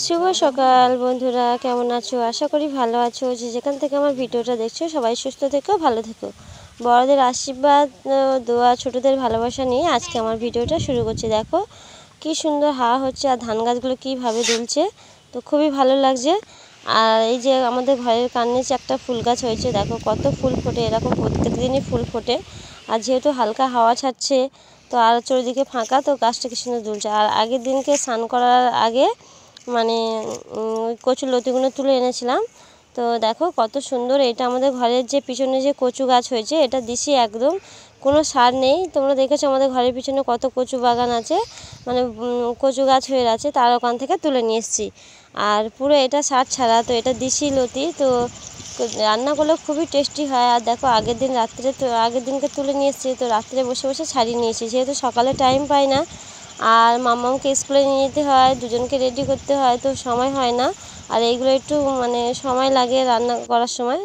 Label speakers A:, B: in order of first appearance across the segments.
A: শুভ সকাল বন্ধুরা, কেমন আছো? আশা করি ভালো আছো। যে যেখান থেকে আমার ভিডিওটা দেখছো সবাই সুস্থ থেকো, ভালো থেকো। বড়দের আশীর্বাদ, দোয়া, ছোটদের ভালোবাসা নিয়ে আজকে আমার ভিডিওটা শুরু করছি। দেখো কি সুন্দর হাওয়া হচ্ছে আর ধান গাছগুলো কীভাবে দুলছে, তো খুবই ভালো লাগছে। আর এই যে আমাদের ঘরের কাছে একটা ফুল গাছ হয়েছে, দেখো কত ফুল ফোটে, এরকম প্রত্যেক দিনই ফুল ফোটে। আর যেহেতু হালকা হাওয়া ছাড়ছে তো আর চারিদিকে ফাঁকা, তো গাছটা কি সুন্দর দুলছে। আর আগের দিনকে স্নান করার আগে মানে কচুর লতিগুলো তুলে এনেছিলাম। তো দেখো কত সুন্দর, এটা আমাদের ঘরের যে পিছনে যে কচু গাছ হয়েছে, এটা দিশি একদম, কোনো সার নেই। তোমরা দেখেছো আমাদের ঘরের পিছনে কত কচু বাগান আছে, মানে কচু গাছ হয়ে আছে, তার ওখান থেকে তুলে নিয়ে এসেছি। আর পুরো এটা সার ছাড়া, তো এটা দিশি লতি, তো রান্না করলে খুবই টেস্টি হয়। আর দেখো আগের দিনকে তুলে নিয়ে এসেছি, তো রাত্রে বসে বসে ছাড়িয়ে নিয়েছি, যেহেতু সকালে টাইম পাই না আর মাম্মামকে স্কুলে নিয়ে যেতে হয়, দুজনকে রেডি করতে হয়, তো সময় হয় না। আর এইগুলো একটু মানে সময় লাগে রান্না করার সময়।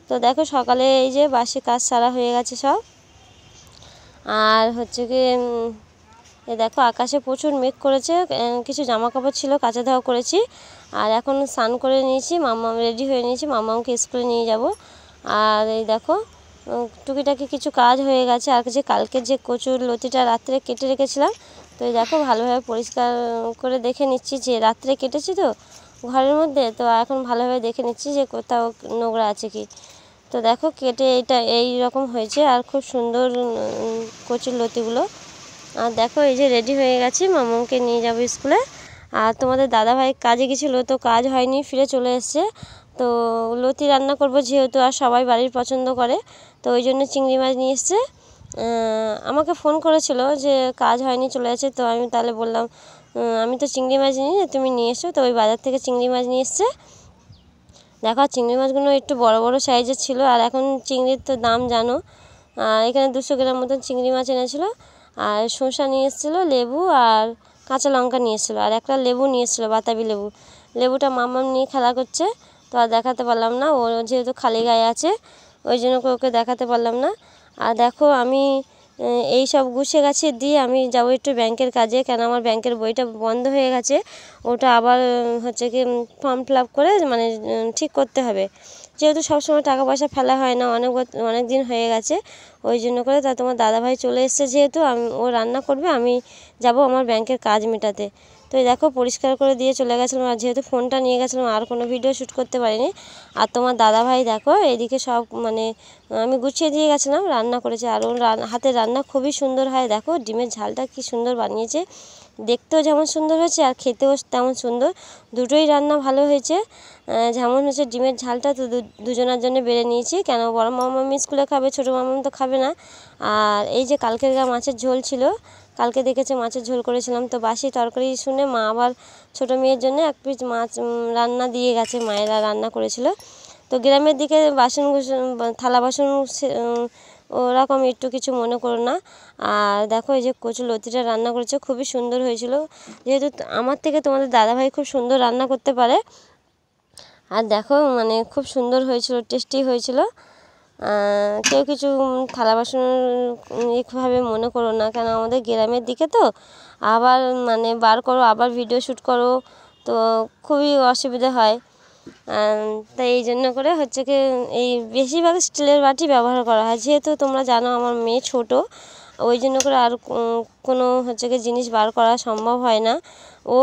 A: তো দেখো সকালে এই যে বাসি কাজ সারা হয়ে গেছে সব। আর হচ্ছে কি এ দেখো আকাশে প্রচুর মেঘ করেছে, কিছু জামা কাপড় ছিল কাচা ধোয়া করেছি। আর এখন স্নান করে নিয়েছি, মাম্মাম রেডি হয়ে নিয়েছি, মাম্মামকে স্কুলে নিয়ে যাব। আর এই দেখো টুকিটাকি কিছু কাজ হয়ে গেছে। আর যে কালকে যে কচুর লতিটা রাত্রে কেটে রেখেছিলাম, তো এই দেখো ভালোভাবে পরিষ্কার করে দেখে নিচ্ছি, যে রাত্রে কেটেছি তো ঘরের মধ্যে, তো এখন ভালোভাবে দেখে নিচ্ছি যে কোথাও নোংরা আছে কি। তো দেখো কেটে এটা এই রকম হয়েছে, আর খুব সুন্দর কচুর লতিগুলো। আর দেখো এই যে রেডি হয়ে গেছি, মামাকে নিয়ে যাব স্কুলে। আর তোমাদের দাদাভাই কাজে গেছিলো, তো কাজ হয়নি, ফিরে চলে এসছে। তো লতি রান্না করব যেহেতু, আর সবাই বাড়ির পছন্দ করে, তো ওই জন্য চিংড়ি মাছ নিয়ে এসছে। আমাকে ফোন করেছিল যে কাজ হয়নি চলে আছে, তো আমি তাহলে বললাম আমি তো চিংড়ি মাছ নিই, তুমি নিয়ে এসো। তো ওই বাজার থেকে চিংড়ি মাছ নিয়ে এসছে। দেখো চিংড়ি মাছগুলো একটু বড় বড় সাইজের ছিল, আর এখন চিংড়ির তো দাম জানো। এখানে 200 গ্রাম মতন চিংড়ি মাছ এনেছিল। আর শসা নিয়ে এসেছিলো, লেবু আর কাঁচা লঙ্কা নিয়ে এসেছিলো, আর একটা লেবু নিয়ে এসেছিলো, বাতাবি লেবু। লেবুটা মাম্মাম নিয়ে খেলা করছে, তো আর দেখাতে পারলাম না, ও যেহেতু খালি গায়ে আছে ওই জন্য ওকে দেখাতে পারলাম না। আর দেখো আমি এই সব গুছিয়ে গাছিয়ে দিয়ে আমি যাব একটু ব্যাংকের কাজে, কেন আমার ব্যাংকের বইটা বন্ধ হয়ে গেছে। ওটা আবার হচ্ছে কি ফর্ম ফিল আপ করে মানে ঠিক করতে হবে, যেহেতু সবসময় টাকা পয়সা ফেলা হয় না, অনেক দিন হয়ে গেছে ওই জন্য করে। তা তোমার দাদাভাই চলে এসছে যেহেতু, ও রান্না করবে, আমি যাব আমার ব্যাংকের কাজ মেটাতে। তো এই দেখো পরিষ্কার করে দিয়ে চলে গেছিলাম, আর যেহেতু ফোনটা নিয়ে গেছিলাম আর কোনো ভিডিও শ্যুট করতে পারিনি। আর তোমার দাদাভাই দেখো এদিকে সব মানে আমি গুছিয়ে দিয়ে গেছিলাম, রান্না করেছে। আর ওর হাতের রান্না খুবই সুন্দর হয়, দেখো ডিমের ঝালটা কি সুন্দর বানিয়েছে, দেখতেও যেমন সুন্দর হয়েছে আর খেতেও তেমন সুন্দর, দুটোই রান্না ভালো হয়েছে। যেমন হচ্ছে ডিমের ঝালটা তো দুজনের জন্য বেড়ে নিয়েছি, কেন বড় মামামি স্কুলে খাবে, ছোটো মামামি তো খাবে না। আর এই যে কালকের মাছের ঝোল ছিল, কালকে দেখেছে মাছের ঝোল করেছিলাম, তো বাসি তরকারি শুনে মা আবার ছোটো মেয়ের জন্য এক পিস মাছ রান্না দিয়ে গেছে, মায়েরা রান্না করেছিল। তো গ্রামের দিকে বাসন থালা বাসন ওরকম একটু কিছু মনে করো না। আর দেখো এই যে কচু লতিটা রান্না করেছে, খুবই সুন্দর হয়েছিল, যেহেতু আমার থেকে তোমাদের দাদাভাই খুব সুন্দর রান্না করতে পারে। আর দেখো মানে খুব সুন্দর হয়েছিল, টেস্টি হয়েছিল। কেউ কিছু থালা বাসন একভাবে মনে করো না, কেন আমাদের গ্রামের দিকে তো আবার মানে বার করো, আবার ভিডিও শ্যুট করো, তো খুবই অসুবিধা হয়। তাই এই জন্য করে হচ্ছে কি এই বেশিরভাগ স্টিলের বাটি ব্যবহার করা হয়, যেহেতু তোমরা জানো আমার মেয়ে ছোটো, ওই জন্য করে আর কোনো হচ্ছে কি জিনিস বার করা সম্ভব হয় না। ও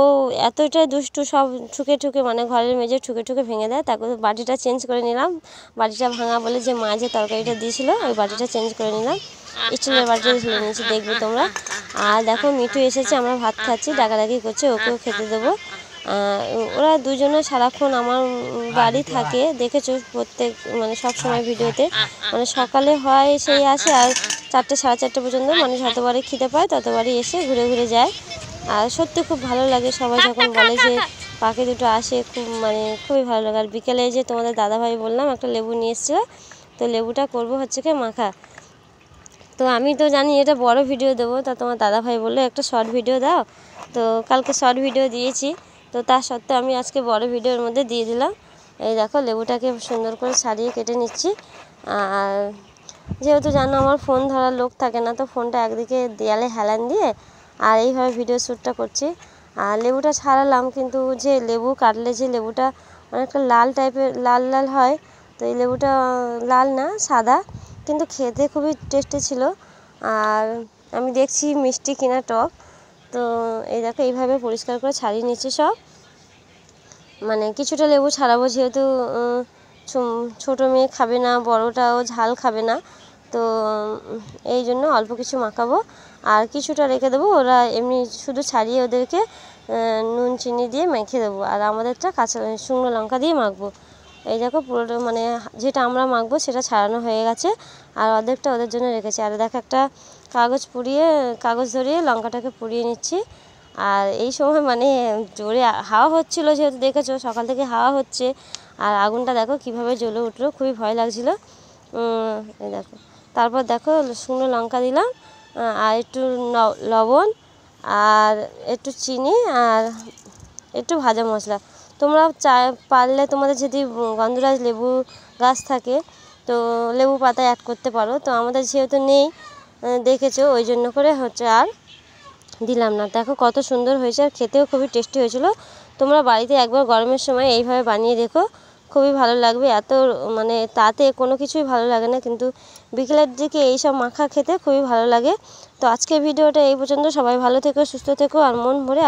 A: এতটাই দুষ্টু, সব ঠুকে ঠুকে মানে ঘরের মেঝে ঠুকে ঠুকে ভেঙে দেয়। তারপর বাটিটা চেঞ্জ করে নিলাম, বাটিটা ভাঙা বলে যে মা যে তরকারিটা দিয়েছিলো ওই বাটিটা চেঞ্জ করে নিলাম, স্টিলের বাটিটা ধুয়ে নিয়েছি, দেখবে তোমরা। আর দেখো মিঠু এসেছে, আমরা ভাত খাচ্ছি, ডাকাডাকি করছে, ওকেও খেতে দেবো। ওরা দুজনে সারাক্ষণ আমার বাড়ি থাকে, দেখেছো প্রত্যেক মানে সব সময় ভিডিওতে, মানে সকালে হয় সেই আসে, আর 4টে সাড়ে 4টে পর্যন্ত মানে যতবারই খিদে পায় ততবারই এসে ঘুরে ঘুরে যায়। আর সত্যি খুব ভালো লাগে, সবাই যখন বলে যে পাখি দুটো আসে খুব মানে খুবই ভালো লাগে। আর বিকেলে যে তোমাদের দাদাভাই বললাম একটা লেবু নিয়ে এসেছিলো, তো লেবুটা করবো হচ্ছে কি মাখা। তো আমি তো জানি এটা বড় ভিডিও দেবো, তা তোমার দাদাভাই বললো একটা শর্ট ভিডিও দাও, তো কালকে শর্ট ভিডিও দিয়েছি, তো তা সত্ত্বেও আমি আজকে বড় ভিডিওর মধ্যে দিয়ে দিলাম। এই দেখো লেবুটাকে সুন্দর করে ছাড়িয়ে কেটে নিচ্ছি। আর যেহেতু জানো আমার ফোন ধরার লোক থাকে না, তো ফোনটা একদিকে দেয়ালে হেলান দিয়ে আর এইভাবে ভিডিও শ্যুটটা করছি। আর লেবুটা ছাড়ালাম, কিন্তু যে লেবু কাটলে যে লেবুটা অনেকটা লাল টাইপের লাল লাল হয়, তো এই লেবুটা লাল না, সাদা, কিন্তু খেতে খুবই টেস্টি ছিল। আর আমি দেখছি মিষ্টি কিনা টক, তো এই দেখো এইভাবে পরিষ্কার করে ছাড়িয়ে নিচ্ছি সব। মানে কিছুটা লেবু ছাড়াবো, যেহেতু ছোটো মেয়ে খাবে না, বড়টাও ঝাল খাবে না, তো এই জন্য অল্প কিছু মাখাবো আর কিছুটা রেখে দেবো। ওরা এমনি শুধু ছাড়িয়ে ওদেরকে নুন চিনি দিয়ে মেখে দেবো, আর আমাদেরটা কাঁচা শুকনো লঙ্কা দিয়ে মাখবো। এই দেখো পুরোটা মানে যেটা আমরা মাখবো সেটা ছাড়ানো হয়ে গেছে, আর অর্ধেকটা ওদের জন্য রেখেছি। আর দেখো একটা কাগজ ধরিয়ে লঙ্কাটাকে পুড়িয়ে নিচ্ছি। আর এই সময় মানে জোরে হাওয়া হচ্ছিলো, যেহেতু দেখেছো সকাল থেকে হাওয়া হচ্ছে, আর আগুনটা দেখো কিভাবে জ্বলে উঠলো, খুবই ভয় লাগছিলো। এই দেখো, তারপর দেখো শুকনো লঙ্কা দিলাম, আর একটু লবণ আর একটু চিনি আর একটু ভাজা মশলা। তোমরা পারলে তোমাদের যদি গন্ধরাজ লেবু গাছ থাকে তো লেবু পাতা অ্যাড করতে পারো, তো আমাদের যেহেতু নেই দেখেছো, ওই জন্য করে হচ্ছে আর দিলাম না। দেখো কত সুন্দর হয়েছে, আর খেতেও খুবই টেস্টি হয়েছিল। তোমরা বাড়িতে একবার গরমের সময় এইভাবে বানিয়ে দেখো, খুবই ভালো লাগবে। এত মানে তাতে কোনো কিছুই ভালো লাগে না, কিন্তু বিকেলের দিকে এইসব মাখা খেতে খুবই ভালো লাগে। তো আজকের ভিডিওটা এই পর্যন্ত। সবাই ভালো থেকো, সুস্থ থেকো, আর মন ভরে